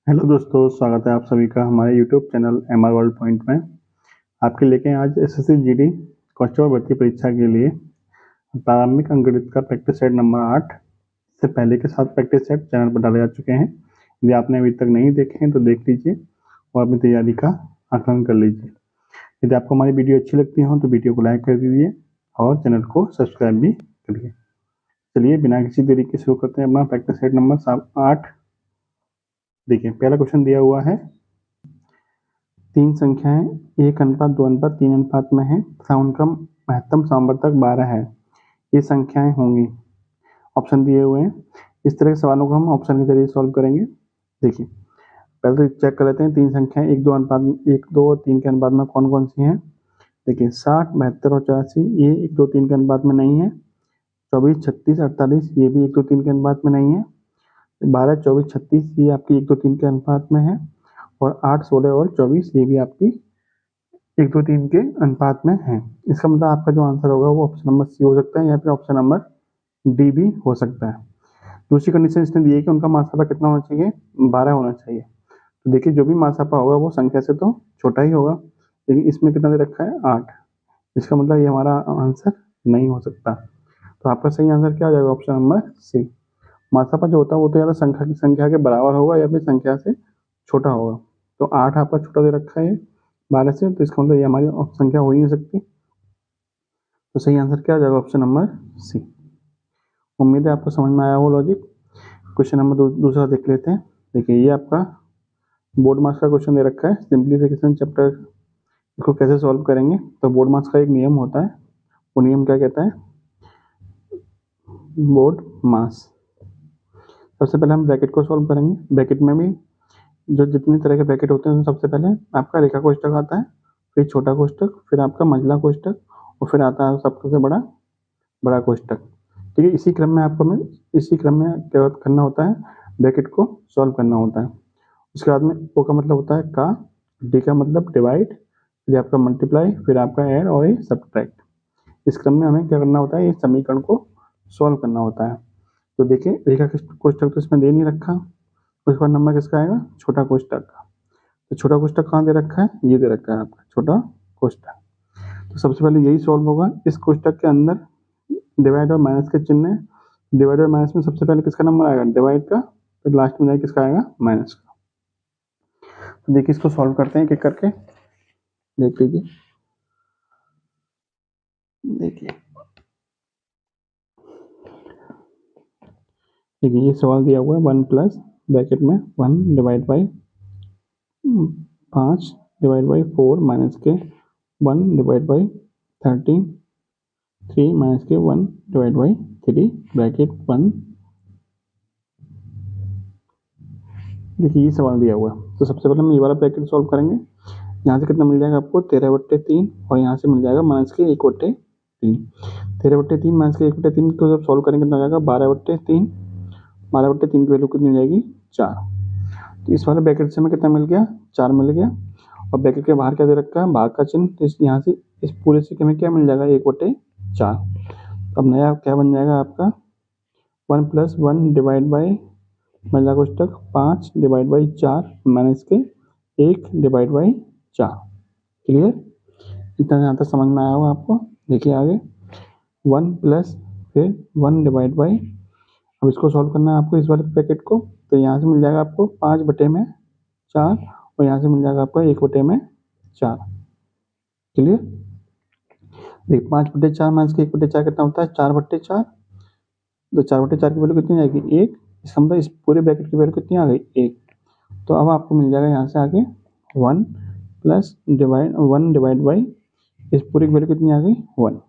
Hello दोस्तों, स्वागत है आप सभी का हमारे YouTube channel MR world point में। आपके लेके आज एसएससी जीडी कांस्टेबल भर्ती परीक्षा के लिए प्रारंभिक अंकगणित का प्रैक्टिस सेट नंबर 8 से पहले के 7 प्रैक्टिस सेट चैनल पर डाले जा चुके हैं। यदि आपने अभी तक नहीं देखे हैं तो देख लीजिए और अपनी तैयारी का आकलन कर लीजिए। यदि आपको हमारी वीडियो अच्छी लगती हो तो वीडियो को लाइक कर दीजिए और चैनल को सब्सक्राइब भी करिए। चलिए बिना किसी देरी के शुरू करते हैं अपना प्रैक्टिस सेट नंबर 8। देखिए, पहला क्वेश्चन दिया हुआ है, तीन संख्याएं 1 अनुपात 2 अनुपात 3 अनुपात में है तथा उनका महत्तम सामर्थ्यक 12 है। ये संख्याएं होंगी। ऑप्शन दिए हुए हैं। इस तरह के सवालों को हम ऑप्शन के जरिए सॉल्व करेंगे। देखिए, पहले तो चेक कर लेते हैं तीन संख्याएं 1 2 और 3 के अनुपात में कौन कौन सी हैं। देखिए, 60 72 और 84 ये 1 2 3 के अनुपात में नहीं है। 24 36 48 ये भी 1 2 3 के अनुपात में नहीं है। 12 24 36 ये आपकी 1 2 3 के अनुपात में है और 8 16 और 24 ये भी आपकी 1 2 3 के अनुपात में है। इसका मतलब आपका जो आंसर होगा वो ऑप्शन नंबर सी हो सकता है या फिर ऑप्शन नंबर डी भी हो सकता है। दूसरी कंडीशन इसने दी है कि उनका मासापा कितना होना चाहिए, 12 होना चाहिए। तो देखिए, जो भी मासापा होगा वो संख्या से तो छोटा ही होगा, लेकिन इसमें कितना दे रखा है 8। इसका मतलब ये हमारा आंसर नहीं हो सकता। तो आपका सही आंसर क्या हो जाएगा, ऑप्शन नंबर सी। मासापा जो होता है वो तो या तो संख्या के बराबर होगा या फिर संख्या से छोटा होगा। तो 8 आपका छोटा दे रखा है 12 से, तो इसका मतलब ये हमारी संख्या हो ही नहीं सकती। तो सही आंसर क्या हो जाएगा, ऑप्शन नंबर सी। उम्मीद है आपको समझ में आया हो लॉजिक। क्वेश्चन नंबर दूसरा देख लेते हैं। देखिए, ये आपका बोर्ड मार्क्स का क्वेश्चन दे रखा है, सिंप्लीफिकेशन चैप्टर को कैसे सॉल्व करेंगे। तो बोर्ड मार्क्स का एक नियम होता है, वो नियम क्या कहता है, बोर्ड मार्क्स। सबसे पहले हम ब्रैकेट को सॉल्व करेंगे। ब्रैकेट में भी जो जितनी तरह के ब्रैकेट होते हैं सबसे पहले आपका रेखा कोष्ठक आता है, फिर छोटा कोष्ठक, फिर आपका मंझला कोष्ठक और फिर आता है सबसे बड़ा कोष्ठक। ठीक है, इसी क्रम में क्या करना होता है, ब्रैकेट को सॉल्व करना होता है। उसके बाद में ओ का मतलब होता है का, डी का मतलब डिवाइड, फिर आपका मल्टीप्लाई, फिर आपका ऐड और ये सब्ट्रैक्ट। इस क्रम में हमें क्या करना होता है, ये समीकरण को सॉल्व करना होता है। तो देखिए, रेखा कोष्ठक तो इसमें दे नहीं रखा, उसके बाद नंबर किसका आएगा, छोटा कोष्ठक का। तो छोटा कोष्ठक कहाँ दे रखा है, ये दे रखा है आपका छोटा कोष्ठक। तो सबसे पहले यही सॉल्व होगा। इस कोष्ठक के अंदर डिवाइड और माइनस के चिन्ह है। डिवाइड और माइनस में सबसे पहले किसका नंबर आएगा, डिवाइड का, फिर लास्ट में जाए किसका आएगा, माइनस का। तो देखिए, इसको सॉल्व करते हैं एक एक करके, देख लीजिए। देखिए ये सवाल दिया हुआ है 1 प्लस ब्रैकेट में 1 divide by 5 divide by 4 minus के 1 डिवाइड बाई 13 3 माइनस के 1 डिवाइड बाई 3 ब्रैकेट 1। देखिए ये सवाल दिया हुआ है। तो सबसे पहले हम ये वाला ब्रैकेट सॉल्व करेंगे। यहाँ से कितना मिल जाएगा आपको, 13/3 और यहाँ से मिल जाएगा माइनस के 1/3। 13/3 माइनस के 1/3 को जब सॉल्व करेंगे कितना हो जाएगा, 12/3। 12/3 की वैल्यू कितनी हो जाएगी, 4। तो इस वाले ब्रैकेट से हमें कितना मिल गया, 4 मिल गया। और ब्रैकेट के बाहर क्या दे रखा है, भाग का चिन्ह। तो यहाँ से इस पूरे से हमें क्या मिल जाएगा, 1/4। अब नया क्या बन जाएगा आपका, 1 प्लस 1 डिवाइड बाई महिला कोष्ठक 5 डिवाइड बाई 4 माइनस के 1 डिवाइड बाई 4। क्लियर, इतना यहाँ तक समझ में आया होगा आपको। देखिए आगे 1 प्लस फिर 1 डिवाइड बाई, अब इसको सॉल्व करना है आपको इस वाले ब्रैकेट को। तो यहाँ से मिल जाएगा आपको 5/4 और यहाँ से मिल जाएगा आपको 1/4। क्लियर, देखिए 5/4 माइनस के 1/4 कितना होता है, 4/4। तो 4/4 की वैल्यू कितनी आएगी, 1। इसका मतलब इस पूरे ब्रैकेट की वैल्यू कितनी आ गई, 1। तो अब आपको मिल जाएगा यहाँ से आगे 1 प्लस 1 डिवाइड बाई, इस पूरी की वैल्यू कितनी आ गई, 1।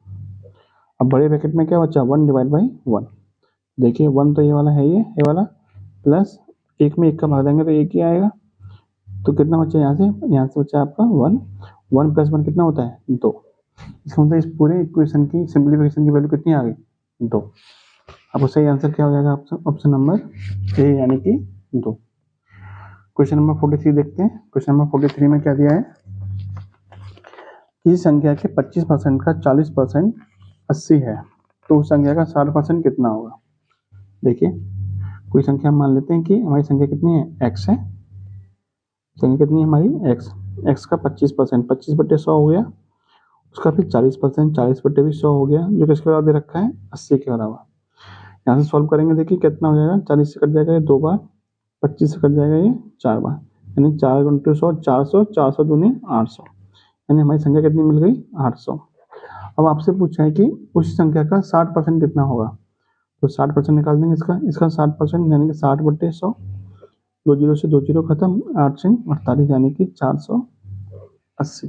अब बड़े ब्रैकेट में क्या बचा, 1 डिवाइड बाई 1। देखिए 1 तो ये वाला है, ये वाला प्लस 1 में 1 का भाग देंगे तो 1 ही आएगा। तो कितना बचा यहाँ से बचा आपका 1। 1 प्लस 1 कितना होता है, 2। इसका मतलब इस पूरे इक्वेशन की सिंप्लीफिकेशन की वैल्यू कितनी आ गई, 2। अब सही आंसर क्या हो जाएगा, ऑप्शन नंबर ए यानी कि 2। क्वेश्चन नंबर 43 देखते हैं। क्वेश्चन नंबर 43 में क्या दिया है, किसी संख्या के 25% का 40% 80 है तो उस संख्या का 60% कितना होगा। देखिए, कोई संख्या मान लेते हैं कि हमारी संख्या कितनी है, x है। संख्या कितनी है हमारी एक्स, एक्स का 25%, 25/100 हो गया, उसका फिर 40%, 40/100 हो गया, जो किसके बराबर दे रखा है 80 के बराबर। यहाँ से सॉल्व करेंगे, देखिए कितना हो जाएगा, 40 से कट जाएगा ये 2 बार, 25 से कट जाएगा ये 4 बार, यानी 4 × 100 400, 400 दूनी 800, यानी हमारी संख्या कितनी मिल गई 800। अब आपसे पूछा है कि उस संख्या का 60% कितना होगा, तो 60% निकाल देंगे इसका 60% यानी कि 60/100, 2 जीरो से 2 जीरो खत्म, 8 से 48 यानी कि 480।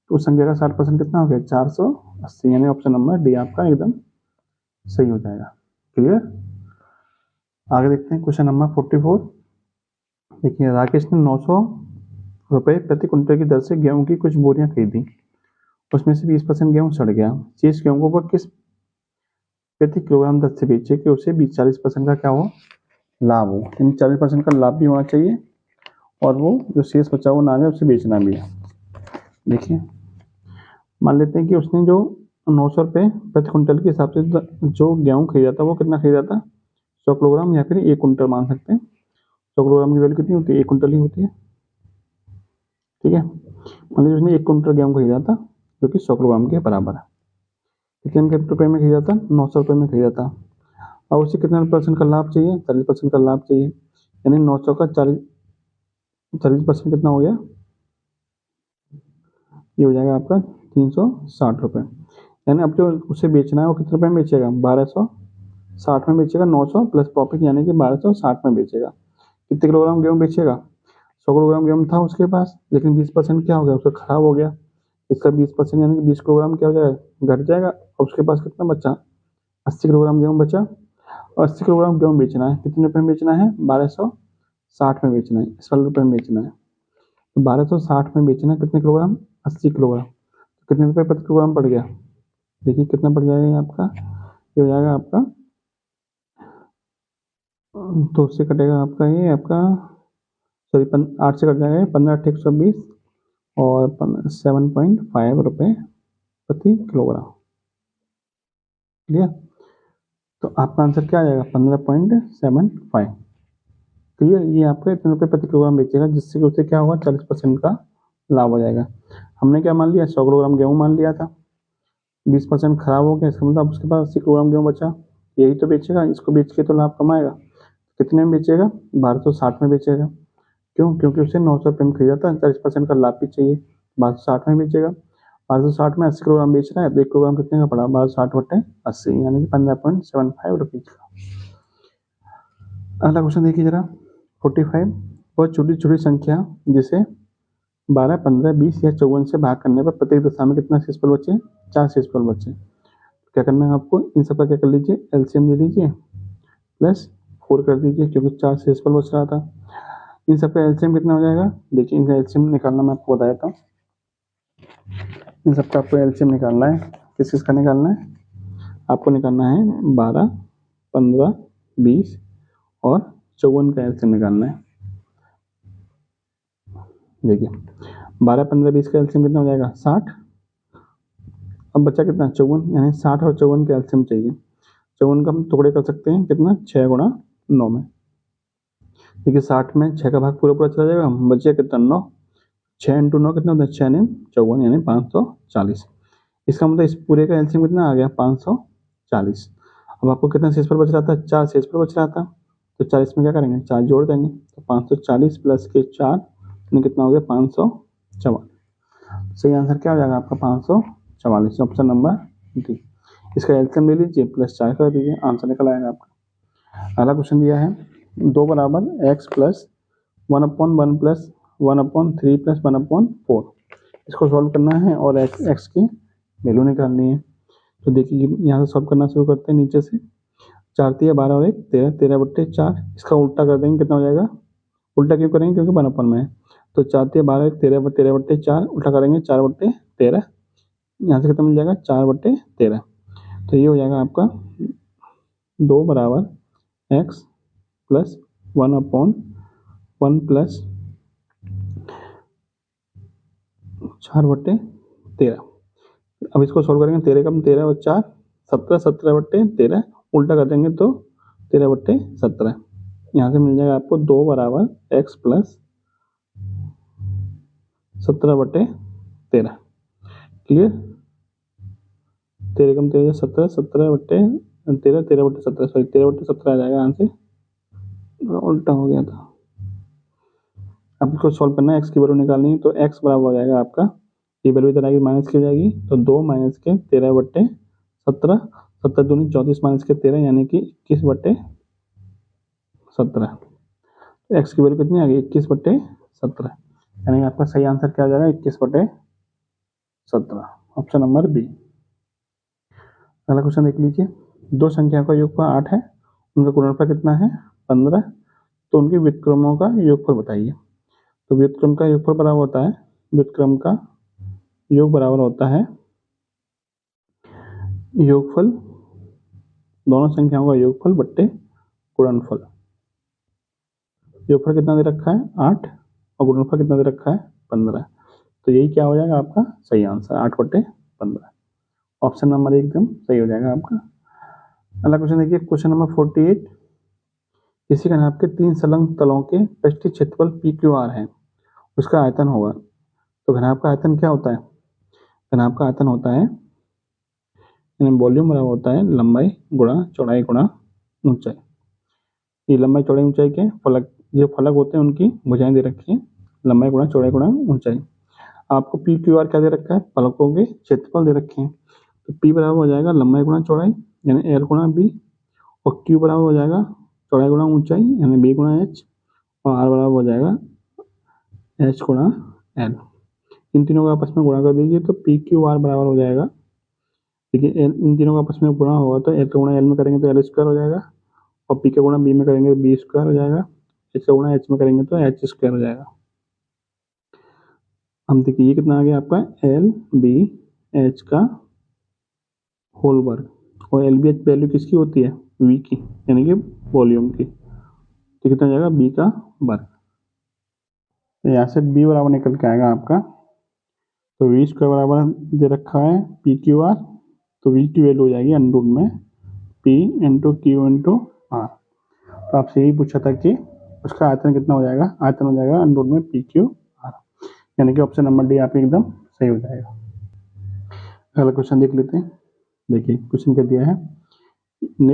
तो उस संख्या का 60% कितना हो गया 480, यानी ऑप्शन नंबर डी आपका एकदम सही हो जाएगा। क्लियर। आगे देखते हैं क्वेश्चन नंबर 44। देखिए राकेश ने 900 रुपये प्रति कुंटल की दर से गेहूं की कुछ बोरियां खरीदी, उसमें से 20% गेहूं सड़ गया, शेष गेहूं को वह किस प्रति किलोग्राम दर से बेचे कि उसे 40% का क्या हो लाभ हो, यानी 40% का लाभ भी होना चाहिए और वो जो शेष बचा वो ना है उसे बेचना भी है। देखिए मान लेते हैं कि उसने जो 900 रुपये प्रति कुंटल के हिसाब से जो गेहूं खरीदा था वो कितना खरीदा था 100 किलोग्राम या फिर 1 कुंटल मान सकते हैं। 100 किलोग्राम की वैल्यू कितनी होती है 1 कुंटल ही होती है। ठीक है, मान लीजिए उसने 1 कुंटल गेहूं खरीदा था जो कि 100 किलोग्राम के बराबर है। कितने रुपये में खरीदा था 900 रुपये में खरीदा था। अब उसे कितना % का लाभ चाहिए 40% का लाभ चाहिए, यानी 900 का 40% कितना हो गया, ये हो जाएगा आपका 360 रुपये। यानी अब जो उसे बेचना है वो कितने रुपये में बेचेगा 1260 में बेचेगा, 900 प्लस प्रॉफिट यानी कि 1260 में बेचेगा। कितने किलोग्राम गेहूँ बेचेगा 100 किलोग्राम गेहूँ था उसके पास, लेकिन 20% क्या हो गया उसका खराब हो गया, इसका 20% यानी कि 20 किलोग्राम क्या हो जाएगा घट जाएगा, और उसके पास कितना बचा 80 किलोग्राम गेहूँ बचा, और 80 किलोग्राम गेहूँ बेचना है, कितने रुपये में बेचना है 1260 में बेचना है, 12 रुपये में बेचना है। तो 1260 में बेचना है कितने किलोग्राम 80 किलोग्राम, तो कितने रुपये प्रति किलोग्राम पड़ गया, देखिए कितना पड़ जाएगा ये आपका, ये हो जाएगा आपका, तो उससे कटेगा आपका ये आपका सॉरी 8 से कट जाएगा 15/120 और 7.5 रुपये प्रति किलोग्राम। क्लियर। तो आपका आंसर क्या आ जाएगा 15.75। क्लियर, ये आपका इतने रुपये प्रति किलोग्राम बेचेगा, जिससे कि उसे क्या होगा 40% का लाभ हो जाएगा। हमने क्या मान लिया 100 किलोग्राम गेहूँ मान लिया था, 20% खराब हो गया, इसका मतलब उसके पास 80 किलोग्राम गेहूँ बचा, यही तो बेचेगा, इसको बेच के तो लाभ कमाएगा। कितने में बेचेगा 1260 में बेचेगा, क्यों, क्योंकि उसे 900 रुपये में खरीदा था, 40% का लाभ भी चाहिए, 1260 में बेचेगा। 1260 में 80 किलोग्राम बेच रहा है तो 1 किलोग्राम कितने का पड़ा 1260/80 यानी कि 15.75 रुपीज का। अगला क्वेश्चन देखिए जरा 45। बहुत छोटी छोटी संख्या जिसे 12, 15, 20 या 54 से भाग करने पर प्रत्येक दशा में कितना शेषफल बचे 4 शेषफल बचे। क्या करना है आपको, इन सबका क्या कर लीजिए एलसीएम ले लीजिए प्लस 4 कर दीजिए, क्योंकि 4 शेषफल बच रहा था। इन सबका एलसीएम कितना हो जाएगा, देखिए इनका एलसीएम निकालना मैं आपको बता देता हूँ। इन सबका आपको एलसीएम निकालना है, किस किस का निकालना है, आपको निकालना है 12, 15, 20 और 54 का एलसीएम निकालना है। देखिए 12, 15, 20 का एलसीएम कितना हो जाएगा 60, अब बचा कितना 54, यानी 60 और 54 का एलसीएम चाहिए। 54 का हम टुकड़े कर सकते हैं कितना 6 × 9 में, देखिए 60 में 6 का भाग पूरा पूरा चला जाएगा, बचे कितना 9, 6 × 9 कितना होता है 6 9 54 यानी 540। इसका मतलब इस पूरे का एलसीएम कितना आ गया 540। अब आपको कितना शेषफल बच रहा था 4 शेषफल बच रहा था, तो 4 इसमें क्या करेंगे 4 जोड़ देंगे, तो 540 प्लस के 4 यानी कितना हो गया 544। सही आंसर क्या हो जाएगा आपका 544, ऑप्शन नंबर डी। इसका एलसीएम ले लीजिए प्लस 4 कर दीजिए, आंसर निकल आएगा आपका। अगला क्वेश्चन दिया है 2 = x प्लस 1/1 प्लस 1/3 प्लस 1/4, इसको सॉल्व करना है और x की वैल्यू निकालनी है। तो देखिए यहाँ से सॉल्व करना शुरू करते हैं नीचे से, 4 × 12 और 1 13, 13/4, इसका उल्टा कर देंगे कितना हो जाएगा, उल्टा क्यों करेंगे क्योंकि 1/1 में है, तो 4 × 12 1 13, 13/4 उल्टा करेंगे 4/13, यहाँ से कितना मिल जाएगा 4/13, तो ये हो जाएगा आपका 2 = x प्लस 1/1 प्लस 4/13। अब इसको सॉल्व करेंगे 13 का 13 और 4 17, 17/13 उल्टा कर देंगे तो 13/17, यहाँ से मिल जाएगा आपको 2 = x प्लस 17/13। क्लियर? 13 कम 13 17, 17/13, 13/17, सॉरी 13/17 आ जाएगा आंसर, उल्टा हो गया था। अब इसको सॉल्व करना है, एक्स की वैल्यू निकालनी है, तो एक्स बराबर हो जाएगा आपका, ये वैल्यू इधर आएगी माइनस की हो जाएगी, तो 2 माइनस के 13/17, 17 दूनी 34 माइनस के 13 यानी कि 21/17। तो एक्स की वैल्यू कितनी आ गई? 21/17, यानी आपका सही आंसर क्या हो जाएगा? 21/17, ऑप्शन नंबर बी। अगला क्वेश्चन देख लीजिए, दो संख्या का योगफल 8 है, उनका गुणनफल कितना है? 15, तो उनके व्युत्क्रमों का योगफल बताइए। तो व्युत्क्रम का योगफल बराबर होता है, व्युत्क्रम का योग बराबर होता है योगफल, दोनों संख्याओं का योगफल बट्टे गुणनफल। योगफल कितना दे रखा है? 8, और गुणनफल कितना दे रखा है? 15। तो यही क्या हो जाएगा आपका सही आंसर, 8/15, ऑप्शन नंबर एकदम सही हो जाएगा आपका। अगला क्वेश्चन देखिए, क्वेश्चन नंबर 48, किसी घनाभ के 3 संलग्न तलों के पृष्ठीय क्षेत्रफल PQR है, उसका आयतन होगा। तो घनाभ का आयतन क्या होता है? घनाभ का आयतन होता है, वॉल्यूम बराबर होता है लंबाई गुणा चौड़ाई गुणा ऊंचाई। ये लंबाई चौड़ाई ऊंचाई के फलक, जो फलक होते हैं उनकी भुजाएं दे रखी है, लंबाई गुणा चौड़ाई गुणा ऊंचाई। आपको PQR क्या दे रखा है? फलकों के क्षेत्रफल दे रखे हैं। तो P बराबर हो जाएगा लंबाई गुणा चौड़ाई यानी L गुणा B, और Q बराबर हो जाएगा चौड़ाई गुणा ऊंचाई यानी B गुणा H, और R बराबर हो जाएगा H गुणा L। इन तीनों को आपस में गुणा कर दीजिए तो PQR बराबर हो जाएगा, देखिए इन तीनों का आपस में गुणा होगा तो L का गुणा L में करेंगे तो L स्क्वायर हो जाएगा, और P का गुणा B में करेंगे तो B स्क्वायर हो जाएगा, H का गुणा H में करेंगे तो H स्क्वायर हो जाएगा। हम देखिए ये कितना आ गया आपका LBH का होल वर्ग, और LBH वैल्यू किसकी होती है? V की, यानी कि वॉल्यूम की। तो कितना जाएगा? B का वर्ग। तो यहाँ से B बराबर निकल के आएगा आपका, तो V स्क्वायर बराबर दे रखा है PQR, तो V की वैल्यू हो जाएगी अंडर रूट में P into Q into R। तो आपसे यही पूछा था कि उसका आयतन कितना हो जाएगा? आयतन हो जाएगा अंडर रूट में PQR, यानी कि ऑप्शन नंबर डी आप एकदम सही हो जाएगा। अगला क्वेश्चन देख लेते हैं। देखिए क्वेश्चन क्या दिया है,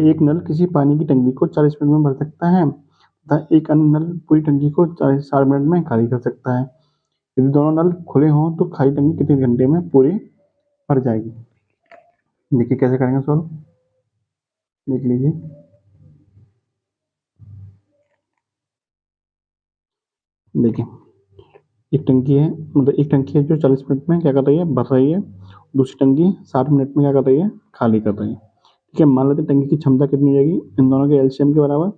एक नल किसी पानी की टंकी को 40 मिनट में भर सकता है तथा एक अन्य नल पूरी टंकी को 60 मिनट में खाली कर सकता है। यदि दोनों नल खुले हों तो खाली टंकी कितने घंटे में पूरी भर जाएगी? देखिए कैसे करेंगे सॉल्व, देख लीजिए। देखिए एक टंकी है, मतलब एक टंकी है जो 40 मिनट में क्या कर रही है? भर रही है। दूसरी टंकी 60 मिनट में क्या कर रही है? खाली कर रही है। ठीक है, मान लेते हैं टंकी की क्षमता कितनी हो जाएगी इन दोनों के एलसीएम के बराबर।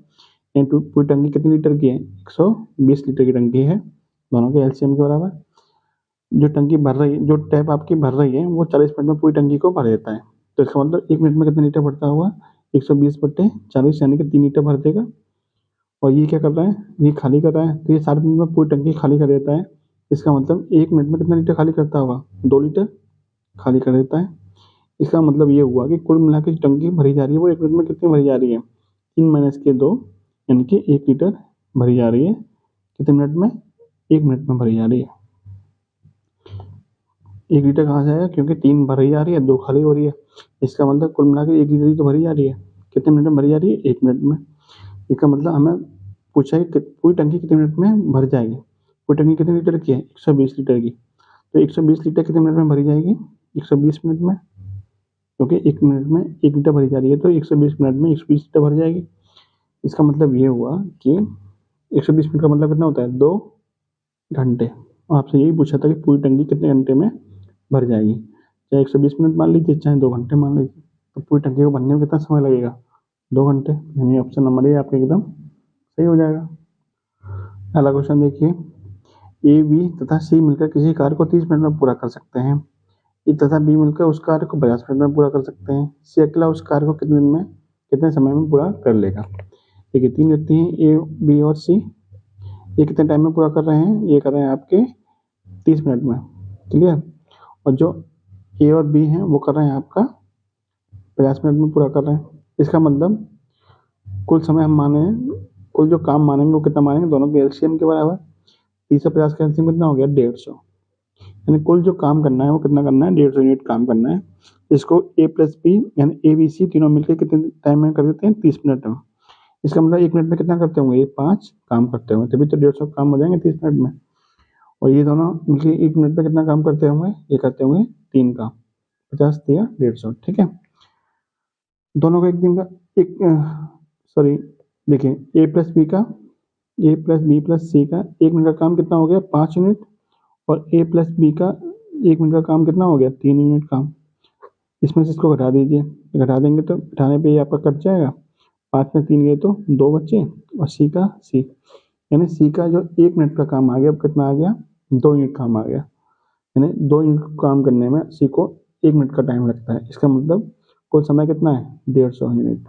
पूरी टंकी कितनी लीटर की है? 120 लीटर की टंकी है, दोनों के एलसीएम के बराबर। जो टंकी भर रही है, जो टैप आपकी भर रही है वो 40 मिनट में पूरी टंकी को भर देता है। तो इसका मतलब 1 मिनट में कितना लीटर भरता हुआ? 120/40 यानी कि 3 लीटर भर देगा। और ये क्या कर रहा है? ये खाली कर रहा है, तो ये 60 मिनट में पूरी टंकी खाली कर देता है। इसका मतलब 1 मिनट में कितना लीटर खाली करता होगा? 2 लीटर खाली कर देता है। इसका मतलब ये हुआ कि कुल मिला के टंकी भरी जा रही है वो 1 मिनट में कितनी भरी जा रही है? 3 माइनस के 2 यानी कि 1 लीटर भरी जा रही है। कितने मिनट में? 1 मिनट में भरी जा रही है। 1 लीटर कहाँ से आया? क्योंकि 3 भरी जा रही है, 2 खाली हो रही है। इसका मतलब कुल मिला के 1 लीटर ही तो भरी जा रही है। कितने मिनट में भरी जा रही है? 1 मिनट में। इसका मतलब हमें पूछा है कि पूरी टंकी कितने मिनट में भर जाएगी। पूरी टंकी कितने लीटर की है? 120 लीटर की। तो 120 लीटर कितने मिनट में भरी जाएगी? 120 मिनट में, क्योंकि 1 मिनट में 1 लीटर भरी जा रही है तो 120 मिनट में 120 लीटर भर जाएगी। इसका मतलब ये हुआ कि 120 मिनट का मतलब कितना होता है? 2 घंटे। और आपसे यही पूछा था कि पूरी टंकी कितने घंटे में भर जाएगी। चाहे 120 मिनट मान लीजिए, चाहे 2 घंटे मान लीजिए, तो पूरी टंकी को भरने में कितना समय लगेगा? 2 घंटे, यानी ऑप्शन नंबर ए आपका एकदम सही हो जाएगा। अगला क्वेश्चन देखिए, ए बी तथा सी मिलकर किसी कार्य को 30 मिनट में पूरा कर सकते हैं। ए तथा बी मिलकर उस कार्य को 50 मिनट में पूरा कर सकते हैं। सी अकेला उस कार्य को कितने दिन में, कितने समय में पूरा कर लेगा? देखिए 3 व्यक्ति हैं, ए बी और सी। ये कितने टाइम में पूरा कर रहे हैं? ये कर रहे हैं आपके 30 मिनट में। क्लियर? और जो ए और बी हैं वो कर रहे हैं आपका 50 मिनट में पूरा कर रहे हैं। इसका मतलब कुल समय हम माने, कुल जो काम मानेंगे वो कितना मानेंगे? दोनों के एलसीएम के बराबर। 30 और 50 का एलसीएम कितना हो गया? 150। यानी कुल जो काम करना है वो कितना करना है, 150 यूनिट काम करना है। इसको a प्लस बी यानी ए बी सी तीनों मिलकर कितने टाइम में कर देते हैं, 30 मिनट में। इसका मतलब 1 मिनट में कितना करते होंगे, ये 5 काम करते होंगे, तभी तो 150 काम हो जाएंगे 30 मिनट में। और ये दोनों मिलकर 1 मिनट में कितना काम करते होंगे, ये करते होंगे 3 काम, 50 दिया 150, ठीक है। दोनों का एक दिन का एक सॉरी देखिए ए प्लस बी प्लस सी का 1 मिनट का काम कितना हो गया, 5 यूनिट। और ए प्लस बी का 1 मिनट का काम कितना हो गया, 3 यूनिट काम। इसमें से इसको घटा दीजिए, घटा देंगे तो घटाने पे ये आपका कट जाएगा, 5 में 3 गए तो 2 बचे। और सी यानी सी का जो 1 मिनट का काम आ गया, अब कितना आ गया, 2 यूनिट काम आ गया। यानी 2 यूनिट काम करने में सी को 1 मिनट का टाइम लगता है। इसका मतलब कुल समय कितना है, 150 यूनिट।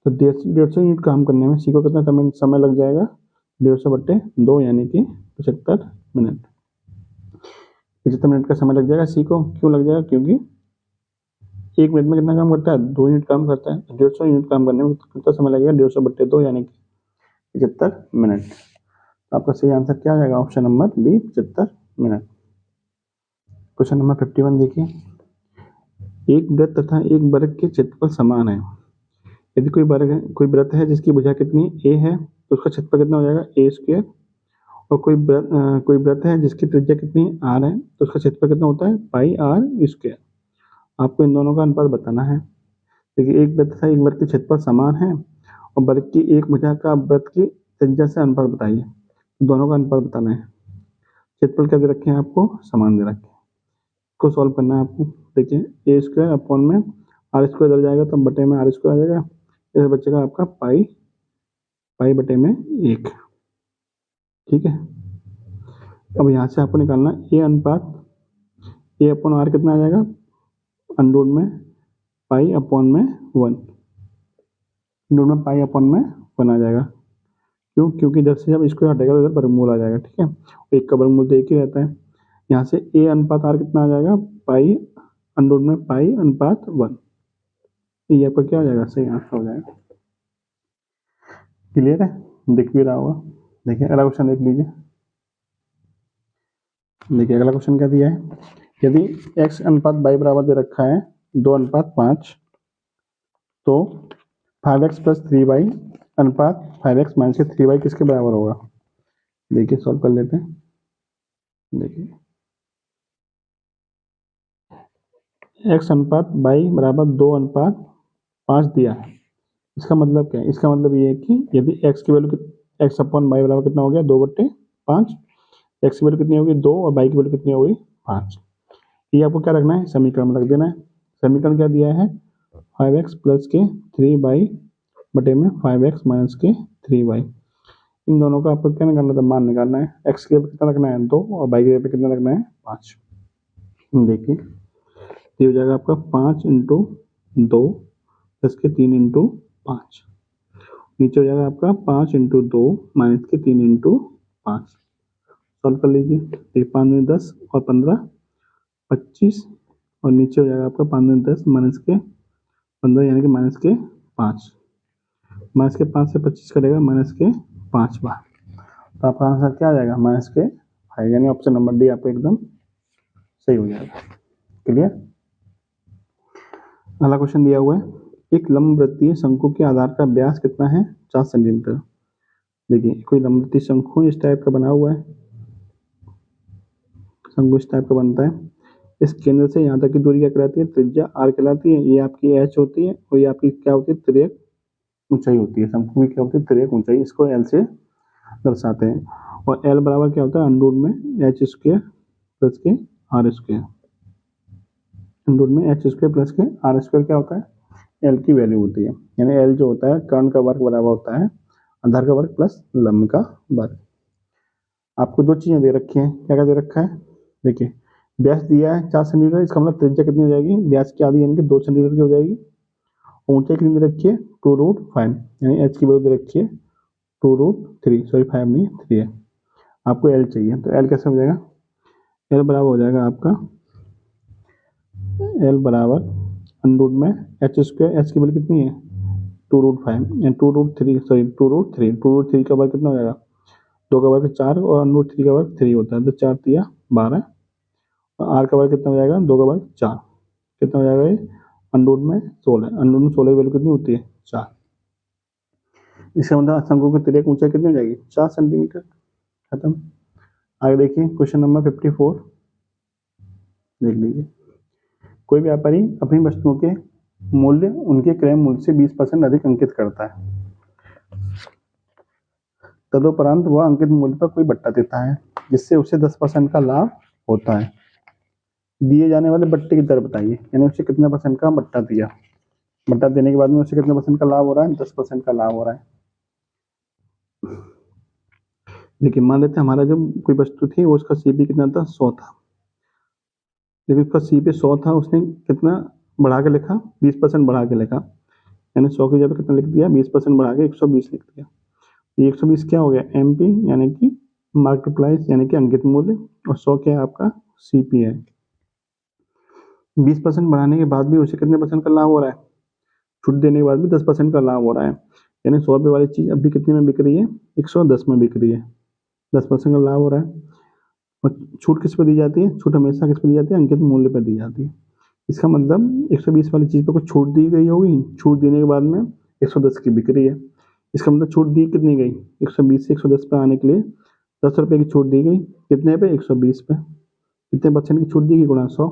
तो 150 यूनिट काम करने में सी को कितना समय लग जाएगा, 150/2 यानी कि 75 मिनट। 75 मिनट का समय लग जाएगा सी को। क्यों लग जाएगा, क्योंकि 1 मिनट में कितना काम करता है, 2 यूनिट काम करता है। 150 यूनिट काम करने में कितना समय लगेगा, 150/2 यानी कि 75 मिनट। तो आपका सही आंसर क्या आ जाएगा, option number B, 75 minute. Question number 51 देखिए, एक वृत्त तथा एक वर्ग के क्षेत्रफल समान है। यदि कोई वृत्त है जिसकी भुजा कितनी ए है, तो उसका क्षेत्रफल कितना हो जाएगा, ए स्क्वायर। और कोई वृत्त है जिसकी त्रिज्या कितनी आर है, तो उसका क्षेत्रफल कितना होता है, पाई आर स्क्वायर। आपको इन दोनों का अनुपात बताना है। देखिए एक वृत्त तथा एक वर्ग के क्षेत्रफल समान है और वर्ग की एक भुजा का वृत्त की त्रिज्या से अनुपात बताइए। दोनों का अनुपात बताना है। क्षेत्रफल क्या दे रखे हैं आपको, समान दे रखे हैं। इसको सॉल्व करना है आपको। देखिए ए स्क्वायर अपॉन में आर स्क्वायर इधर जाएगा तो बटे में आर स्क्वायर आ जाएगा। इधर बचेगा आपका पाई बटे में 1, ठीक है। अब यहाँ से आपको निकालना ए अनुपात ए अपॉन आर कितना आ जाएगा, अंडर में पाई अपॉन में 1, अंडर में पाई अपॉन में 1 आ जाएगा। क्यों, क्योंकि इधर से जब स्क्वायर हटेगा तो इधर वर्गमूल आ जाएगा, ठीक है। एक का वर्गमूल तो एक ही रहता है। यहाँ से ए अनुपात आर कितना आ जाएगा, पाई अंडर में पाई अनुपात 1। ये आपका क्या हो जाएगा, सही आंसर हो जाएगा। क्लियर है, दिख भी रहा होगा। देखिए अगला क्वेश्चन देख लीजिए। देखिए अगला क्वेश्चन क्या दिया है, यदि x अनुपात y बराबर दे रखा है 2:5, तो 5x प्लस 3y अनुपात 5x माइनस के 3y किसके बराबर होगा। देखिए सॉल्व कर लेते हैं। देखिए x अनुपात y बराबर 2:5 दिया है। इसका मतलब क्या है, इसका मतलब ये है कि यदि x की वैल्यू x अपॉन y बराबर कितना हो गया, 2/5। x की वैल्यू कितनी होगी 2 और y की वैल्यू कितनी होगी 5। ये आपको क्या रखना है, समीकरण में रख देना है। समीकरण क्या दिया है, 5x प्लस के 3y बटे में 5x माइनस के 3y। इन दोनों का आपको क्या निकालना था, मान निकालना है। x के लिए कितना रखना है 2 और y के लिए कितना रखना है 5। देखिए ये हो जाएगा आपका 5 × 2 प्लस के 3 × 5। नीचे हो जाएगा आपका 5 × 2 माइनस के 3 × 5। सॉल्व कर लीजिए। देखिए 5 में 10 और 15 25 और नीचे हो जाएगा आपका 5 में 10 माइनस के 15 यानी कि माइनस के 5। माइनस के 5 से 25 करेगा माइनस के 5 बार, तो आपका आंसर क्या आ जाएगा, माइनस के 5, यानी ऑप्शन नंबर डी आपको एकदम सही हो जाएगा। क्लियर। अगला क्वेश्चन दिया हुआ है, एक लंबवृत्तीय शंकु के आधार का व्यास कितना है, 4 सेंटीमीटर। देखिए कोई लंबवृत्तीय शंकु इस टाइप का बना हुआ है, शंकु इस टाइप का बनता है। इस केंद्र से यहाँ तक की दूरी क्या कहलाती है, त्रिज्या आर कहलाती है। ये आपकी एच होती है और ये आपकी क्या होती है, तिर्यक ऊंचाई होती है। शंकु की क्या होती है, तिर्यक ऊंचाई, इसको एल से दर्शाते हैं। और एल बराबर क्या होता है, अंडर में एच स्क्वायर प्लस के आर स्क्वायर। अंडर में एच स्क्वायर प्लस के आर स्क्वायर क्या होता है, एल की वैल्यू होती है। यानी एल जो होता है कर्ण का वर्ग बराबर होता है आधार का वर्ग प्लस लंब का वर्ग। आपको दो चीजें दे रखी हैं, क्या क्या दे रखा है, देखिए व्यास दिया है 4 सेंटीमीटर, इसका मतलब त्रिज्या कितनी हो जाएगी, व्यास की आधी यानी कि 2 सेंटीमीटर की हो जाएगी। ऊंचाई कितनी दे रखी है, 2√5, यानी एच की वैल्यू दे रखी है 2√3, सॉरी 5 नहीं 3 है। आपको एल चाहिए, तो एल कैसे हो जाएगा, एल बराबर हो जाएगा आपका एल बराबर अंडर में एच स्क्वायर, एच की वैल्यू कितनी है 2√5 यानी 2√3, सॉरी 2√3 का वर्ग कितना हो जाएगा, 2 का वर्ग 4 और अंडर 3 का वर्ग 3 होता है, तो 4 3 12 आर का वर्ग कितना हो जाएगा, 2 का वर्ग 4, कितना हो जाएगा ये, अंडर रूट में 16, अंडर रूट में 16 की वैल्यू कितनी होती है, 4। इसका मतलब शंकु की तिर्यक ऊंचाई कितनी हो जाएगी, 4 सेंटीमीटर। खत्म। आगे देखिए क्वेश्चन नंबर 54, देख लीजिए। कोई व्यापारी अपनी वस्तुओं के मूल्य उनके क्रय मूल्य से 20% अधिक अंकित करता है, तदुपरांत वह अंकित मूल्य पर कोई बट्टा देता है जिससे उसे 10% का लाभ होता है। दिए जाने वाले बट्टे की दर बताइए, यानी उसे कितना % का बट्टा दिया, बट्टा देने के बाद में उसे कितना % का लाभ हो रहा है, 10% का लाभ हो रहा है। देखिए मान लेते हैं हमारा जो कोई वस्तु थी वो उसका सीपी कितना था, 100 था, लेकिन उसका सीपी 100 था, उसने कितना बढ़ा के लिखा, 20% बढ़ा के लिखा, यानी 100 की जगह कितना लिख दिया, 20% बढ़ा के 120 लिख दिया। ये 120 क्या हो गया, एमपी यानी कि मार्केट प्राइस यानी कि अंकित मूल्य, और 100 क्या है आपका सीपी है। 20% बढ़ाने के बाद भी उसे कितने % का लाभ हो रहा है, छूट देने के बाद भी 10% का लाभ हो रहा है, यानी 100 रुपये वाली चीज़ अभी कितने में बिक रही है, 110 में बिक रही है, 10% का लाभ हो रहा है। और छूट किस पर दी जाती है, छूट हमेशा किस पर दी जाती है, अंकित मूल्य पर दी जाती है। इसका मतलब 120 वाली चीज़ पर कुछ छूट दी गई होगी, छूट देने के बाद में 110 की बिक रही है, इसका मतलब छूट दी कितनी गई, 120 से 110 पे आने के लिए 10 रुपये की छूट दी गई, कितने पे, 120 पे, कितने % की छूट दी गई, गुणा 100।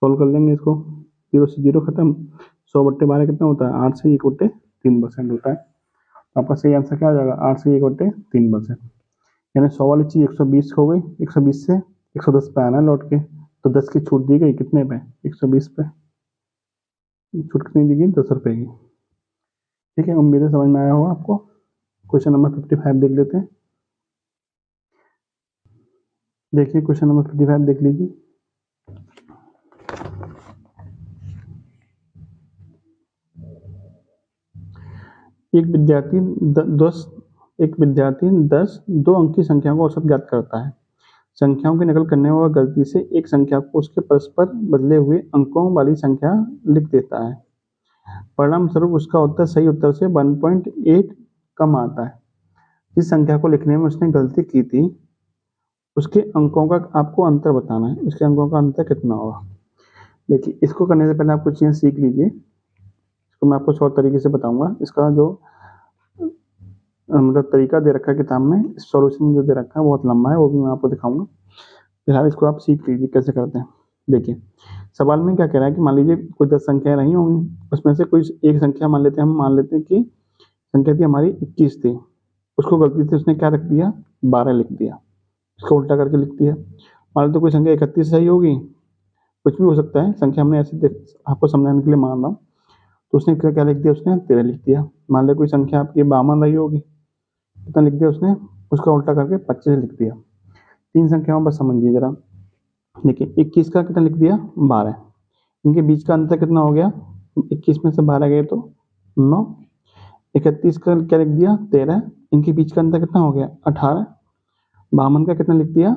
सॉल्व कर लेंगे इसको, 0 से 0 खत्म, 100/12 कितना होता है, 8 से 1/3% होता है। तो आपका सही आंसर क्या हो जाएगा, 8 से 1/3%, यानी 100 वाली चीज़ 120 हो गई, 120 से 110 पे आना लौट के, तो 10 की छूट दी गई कितने पे, 120 पे, छूट कितनी दी गई, 10 रुपये की। ठीक है, उम्मीद है समझ में आया होगा आपको। क्वेश्चन नंबर 55 देख लेते हैं। देखिए क्वेश्चन नंबर 55 देख लीजिए। एक विद्यार्थी 10 दो अंक की संख्याओं का औसत ज्ञात करता है। संख्याओं की नकल करने में वह गलती से एक संख्या को उसके परस्पर बदले हुए अंकों वाली संख्या लिख देता है। परिणाम स्वरूप उसका उत्तर सही उत्तर से 1.8 कम आता है। जिस संख्या को लिखने में उसने गलती की थी उसके अंकों का आपको अंतर बताना है, उसके अंकों का अंतर कितना होगा। देखिए इसको करने से पहले आप कुछ चीज़ें सीख लीजिए, इसको मैं आपको शॉर्ट तरीके से बताऊंगा। इसका जो मतलब तरीका दे रखा है किताब में, सॉल्यूशन जो दे रखा है बहुत लंबा है, वो भी मैं आपको दिखाऊंगा। फिलहाल इसको आप सीख लीजिए कैसे करते हैं। देखिए सवाल में क्या कह रहा है कि मान लीजिए कोई 10 संख्याएं रही होंगी, उसमें से कोई एक संख्या मान लेते हैं, हम मान लेते हैं कि संख्या थी हमारी 21 थी, उसको गलती से उसने क्या रख दिया, 12 लिख दिया, इसको उल्टा करके लिख दिया। मान लो तो कोई संख्या 31 सही होगी, कुछ भी हो सकता है, संख्या हमने ऐसे आपको समझाने के लिए मान रहा हूँ, तो उसने क्या लिख दिया, उसने 13 लिख दिया। मान लो कोई संख्या आपकी 52 रही होगी, कितना लिख दिया उसने, उसका उल्टा करके 25 लिख दिया। 3 संख्याओं पर समझिए जरा। देखिए 21 का कितना लिख दिया, 12, इनके बीच का अंतर कितना हो गया, 21 में से 12 गए तो 9, 31 का क्या लिख दिया, 13, इनके बीच का अंतर कितना हो गया, 18, 52 का कितना लिख दिया,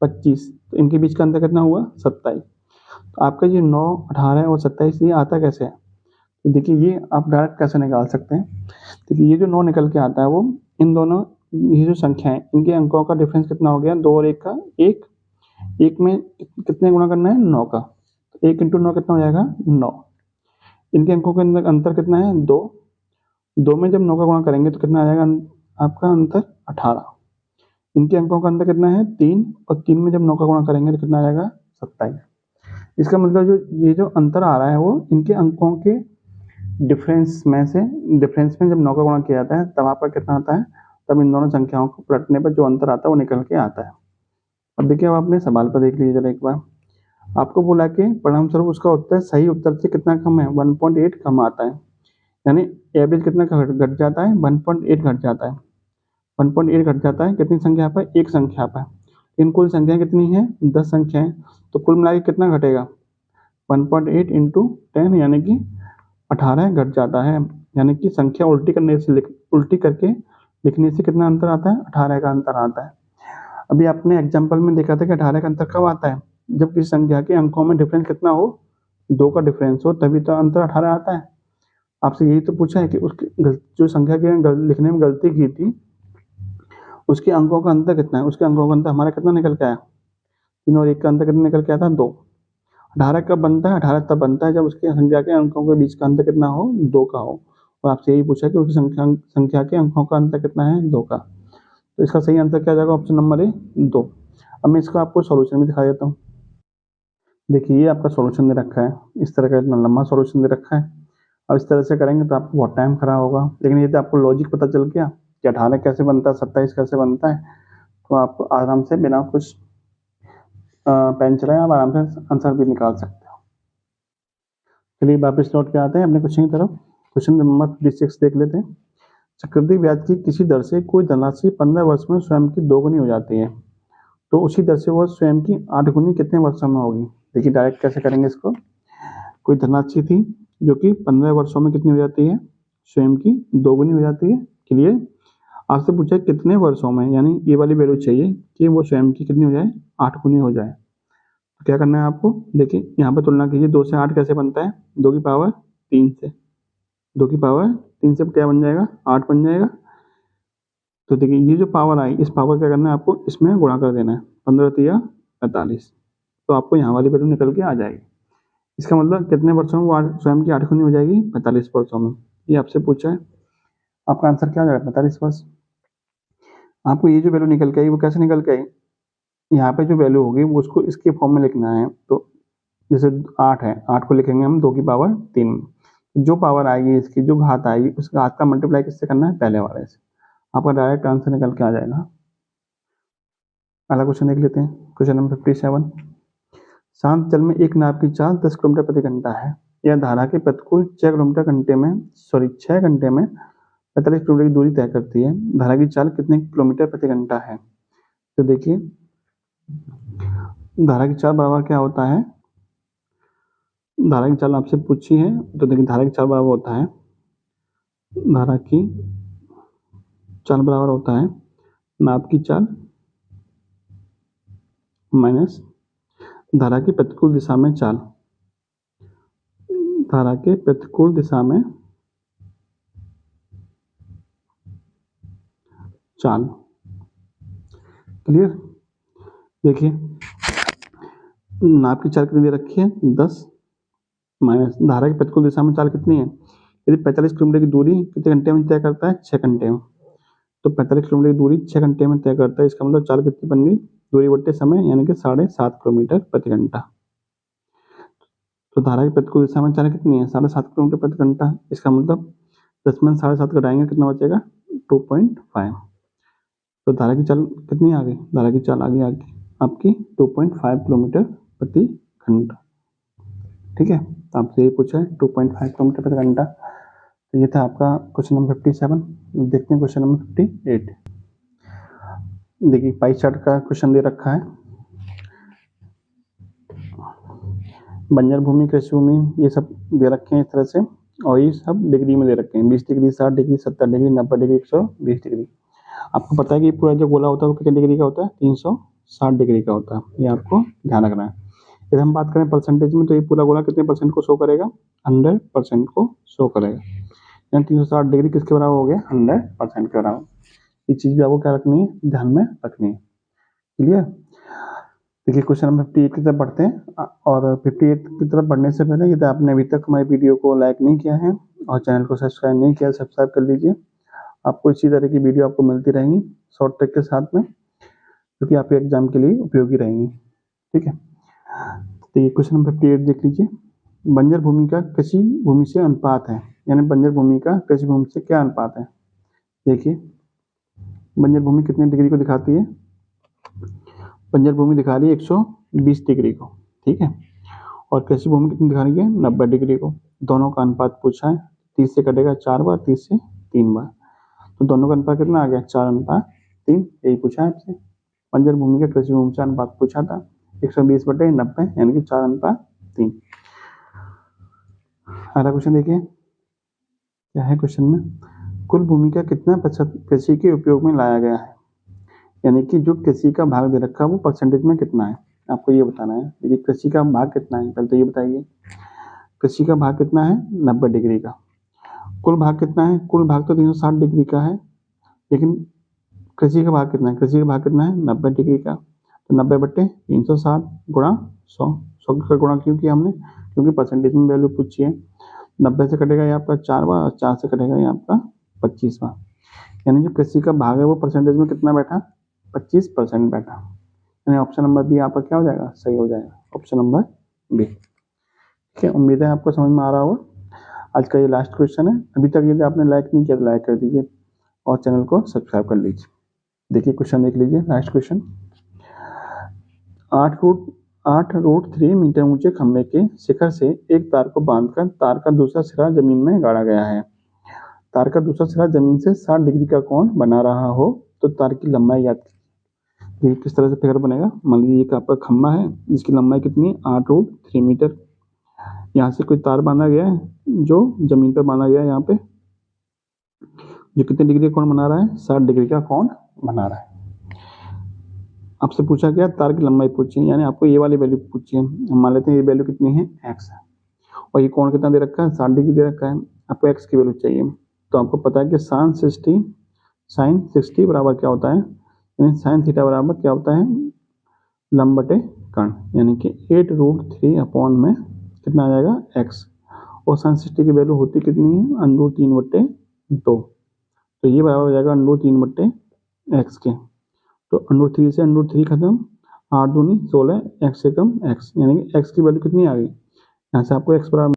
25, तो इनके बीच का अंतर कितना हुआ, 27। तो आपका ये 9, 18 और 27 ये आता कैसे है, तो देखिए ये आप डायरेक्ट कैसे निकाल सकते हैं। देखिए ये जो 9 निकल के आता है वो इन दोनों, ये जो संख्या है इनके अंकों का डिफरेंस कितना हो गया, 2 और 1 का 1, 1 में कितने गुणा करना है, 9 का, तो 1 × 9 कितना हो जाएगा, 9। इनके अंकों के अंदर अंतर कितना है, 2, 2 में जब 9 का गुणा करेंगे तो कितना आ जाएगा आपका अंतर, 18। इनके अंकों का अंतर कितना है, 3, और 3 में जब 9 का गुणा करेंगे तो कितना आ जाएगा, 27। इसका मतलब जो ये जो अंतर आ रहा है वो इनके अंकों के डिफरेंस में जब 9 का गुणा किया जाता है तब आपका कितना आता है, तब इन दोनों संख्याओं को पलटने पर जो अंतर आता है वो निकल के आता है। अब देखिए अब अपने सवाल पर देख लीजिए जरा एक बार, आपको बोला कि परिणाम स्वरूप उसका उत्तर सही उत्तर से कितना कम है, 1.8 कम आता है, यानी एवरेज कितना घट जाता है, 1.8 घट जाता है, 1.8 घट जाता है। कितनी संख्या पर, एक संख्या पर। इन कुल संख्या कितनी है, 10 संख्याएं, तो कुल मिला के कितना घटेगा, 1.8 × 10 यानी कि 18 घट जाता है, यानी कि संख्या उल्टी करके लिखने से कितना अंतर आता है, 18 का अंतर आता है। अभी आपने एग्जाम्पल में देखा था कि 18 का अंतर कब आता है, जब किसी संख्या के अंकों में डिफरेंस कितना हो, 2 का डिफरेंस हो, तभी तो अंतर 18 आता है। आपसे यही तो पूछा है कि उसकी जो संख्या के लिखने में गलती की थी उसके अंकों का अंतर कितना है, उसके अंकों का अंतर हमारा कितना निकल के आया, 3 और 1 का अंतर कितना निकल के आता है 2। 18 कब बनता है? 18 तब बनता है जब उसके संख्या के अंकों के बीच का अंतर कितना हो? 2 का हो। और आपसे यही पूछा कि उसकी संख्या के अंकों का अंतर कितना है? 2 का। तो इसका सही आंसर क्या जाएगा? Option number A 2। अब मैं इसका आपको सॉल्यूशन भी दिखा देता हूँ। देखिए ये आपका सॉल्यूशन दे रखा है, इस तरह का इतना लंबा सॉल्यूशन दे रखा है। अब इस तरह से करेंगे तो आपको बहुत टाइम खराब होगा, लेकिन यदि आपको लॉजिक पता चल गया कि 18 कैसे बनता है, 27 कैसे बनता है, तो आप आराम से बिना कुछ पेन चलाए आप आराम से आंसर भी निकाल सकते हो। चलिए वापस लौट के आते हैं अपने क्वेश्चन की तरफ। क्वेश्चन नंबर 56 देख लेते हैं। चक्रवृद्धि ब्याज की किसी दर से कोई धनराशि 15 वर्ष में स्वयं की 2 गुनी हो जाती है, तो उसी दर से वह स्वयं की 8 गुनी कितने वर्षों में होगी? देखिए डायरेक्ट कैसे करेंगे इसको। कोई धनराशि थी जो कि 15 वर्षों में कितनी हो जाती है? स्वयं की 2 गुनी हो जाती है। क्लियर? आपसे पूछा कितने वर्षों में, यानी ये वाली वैल्यू चाहिए कि वो स्वयं की कितनी हो जाए? 8 गुनी हो जाए। तो क्या करना है आपको? देखिए यहाँ पर तुलना कीजिए, 2 से 8 कैसे बनता है? 2 की पावर 3 से। 2 की पावर 3 से क्या बन जाएगा? 8 बन जाएगा। तो देखिए ये जो पावर आई, इस पावर क्या करना है आपको? इसमें गुणा कर देना है। 15 तिया 45, तो आपको यहाँ वाली वैल्यू निकल के आ जाएगी। इसका मतलब कितने वर्षों में वो स्वयं की 8 गुनी हो जाएगी? 45 वर्षों में। ये आपसे पूछा है, आपका आंसर क्या हो जाएगा? 45 वर्ष। आपको ये जो वैल्यू निकल के आई वो कैसे निकल के आई? यहाँ पे जो वैल्यू होगी वो उसको इसके फॉर्म में लिखना है। तो जैसे 8 है, 8 को लिखेंगे हम 2 की पावर 3। जो पावर आएगी इसकी, जो घात आएगी, उस घात का मल्टीप्लाई किससे करना है? पहले वाले से। आपका डायरेक्ट आंसर निकल के आ जाएगा। अगला क्वेश्चन देख लेते हैं। Question number 57। शांत जल में एक नाव की चाल 10 किलोमीटर प्रति घंटा है। यह धारा के प्रतिकूल 6 घंटे में 45 किलोमीटर की दूरी तय करती है। धारा की चाल कितने किलोमीटर प्रति घंटा है? तो देखिए धारा की चाल बराबर क्या होता है? धारा की चाल आपसे पूछी है, तो देखिए धारा की चाल बराबर होता है, धारा की चाल बराबर होता है नाव की चाल माइनस धारा की प्रतिकूल दिशा में चाल। धारा के प्रतिकूल दिशा में चाल। क्लियर? देखिए नाव की चाल कितनी दे रखी है? 10 माइनस धारा की प्रतिकूल दिशा में चाल कितनी है? यदि 45 किलोमीटर की दूरी कितने घंटे में तय करता है? 6 घंटे में। तो 45 किलोमीटर की दूरी 6 घंटे में तय करता है, इसका मतलब चाल कितनी बन गई? दूरी बट्टे समय, यानी कि 7.5 किलोमीटर प्रति घंटा। तो धारा की प्रतिकूल दिशा में चाल कितनी है? 7.5 किलोमीटर प्रति घंटा। इसका मतलब 10 में 7.5 घटाएंगे कितना बचेगा? 2.5। तो धारा की चाल कितनी आ गई? धारा की चाल आ गई आपकी 2.5 किलोमीटर प्रति घंटा। ठीक है, तो आपसे ये पूछा है 2.5 किलोमीटर प्रति घंटा। तो ये था आपका क्वेश्चन नंबर 57। देखते हैं क्वेश्चन नंबर 58। देखिए पाई चार्ट का क्वेश्चन दे रखा है। बंजर भूमि, कृषि भूमि, ये सब दे रखे हैं इस तरह से, और ये सब डिग्री में दे रखे हैं। 20 degree, 60 degree, 70 degree, 90 degree, 120 degree. आपको पता है कि पूरा जो गोला होता है वो कितने डिग्री का होता है? 360 डिग्री का होता है। ये आपको ध्यान रखना है। यदि हम बात करें परसेंटेज में, तो ये पूरा गोला कितने परसेंट को शो करेगा? 100% को शो करेगा। यानी 360 डिग्री किसके बराबर हो गया? 100% के बराबर। ये चीज भी आपको क्या रखनी है? ध्यान में रखनी है। क्लियर? देखिए क्वेश्चन नंबर 58 की तरफ बढ़ते हैं, और 58 की तरफ बढ़ने से पहले यदि आपने अभी तक हमारी वीडियो को लाइक नहीं किया है और चैनल को सब्सक्राइब नहीं किया, सब्सक्राइब कर लीजिए। आपको इसी तरह की वीडियो आपको मिलती रहेंगी शॉर्ट ट्रिक के साथ में, क्योंकि आपके एग्जाम के लिए उपयोगी रहेंगी। ठीक है, तो ये क्वेश्चन नंबर 58 देख लीजिए। बंजर भूमि का कृषि भूमि से अनुपात है, यानी बंजर भूमि का कृषि भूमि से क्या अनुपात है? देखिए बंजर भूमि कितने डिग्री को दिखाती है? बंजर भूमि दिखा रही है 120 डिग्री को। ठीक है, और कृषि भूमि कितनी दिखा रही है? 90 डिग्री को। दोनों का अनुपात पूछा है, 30 से कटेगा 4 बार, 30 से 3 बार, तो दोनों का अनुपात कितना आ गया? 4:3। यही पूछा है आपसे। बंजर भूमि का कृषि भूमि से अनुपात पूछा था, 120/90, यानी कि 4:3। अगला क्वेश्चन देखिए क्या है क्वेश्चन में। कुल भूमि का कितना प्रतिशत कृषि के उपयोग में लाया गया है? यानी कि जो कृषि का भाग दे रखा है वो परसेंटेज में कितना है, आपको ये बताना है। देखिए कृषि का भाग कितना है, पहले तो ये बताइए। कृषि का भाग कितना है? 90 डिग्री का। कुल भाग कितना है? कुल भाग तो 360 डिग्री का है, लेकिन कृषि का भाग कितना है? कृषि का भाग कितना है? 90 डिग्री का। तो 90/360 गुणा 100। 100 का गुणा क्यों किया हमने? क्योंकि परसेंटेज में वैल्यू पूछी है। 90 से कटेगा ये आपका 4वां, 4 से कटेगा ये आपका 25वां। यानी जो कृषि का भाग है वो परसेंटेज में कितना बैठा? 25% बैठा। यानी ऑप्शन नंबर बी आपका क्या हो जाएगा? सही हो जाएगा, ऑप्शन नंबर बी। ठीक है, उम्मीद है आपको समझ में आ रहा होगा। आज का ये लास्ट क्वेश्चन है। अभी तक यदि आपने लाइक नहीं किया तो लाइक कर दीजिए और चैनल को सब्सक्राइब कर लीजिए। देखिए क्वेश्चन देख लीजिए, लास्ट क्वेश्चन। 8√3 मीटर ऊंचे खंभे के शिखर से एक तार को बांधकर तार का दूसरा सिरा जमीन में गाड़ा गया है। तार का दूसरा सिरा जमीन से 60 डिग्री का कोण बना रहा हो तो तार की लंबाई ज्ञात कीजिए। देखिए किस तरह से फिगर बनेगा। मान लीजिए एक आपका खंभा है जिसकी लंबाई कितनी है? 8√3 मीटर। यहाँ से कोई तार बांधा गया है जो जमीन पर बांधा गया है, यहाँ पे जो कितने डिग्री का कोण बना रहा है? 60 डिग्री का कोण बना रहा है। आपसे पूछा गया तार की लंबाई पूछी है, यानी आपको ये वाली वैल्यू पूछी है। हम मान लेते हैं ये वैल्यू कितनी है? x है, और ये कोण कितना दे रखा है? 60 डिग्री दे रखा है। आपको x की वैल्यू चाहिए, तो आपको पता है कि साइन 60 बराबर क्या होता है? यानी साइन थीटा बराबर क्या होता है? लंब बटे कर्ण, यानी कि 8√3 अपॉन में कितना आ जाएगा? x। और साइन 60 की वैल्यू होती कितनी है? √3/2। तो ये बराबर हो जाएगा √3/x के। तो √3 से √3 खत्म, 8 दूनी 16, x से कम x, यानी कि x की वैल्यू कितनी आ गई? यहाँ से आपको x बराबर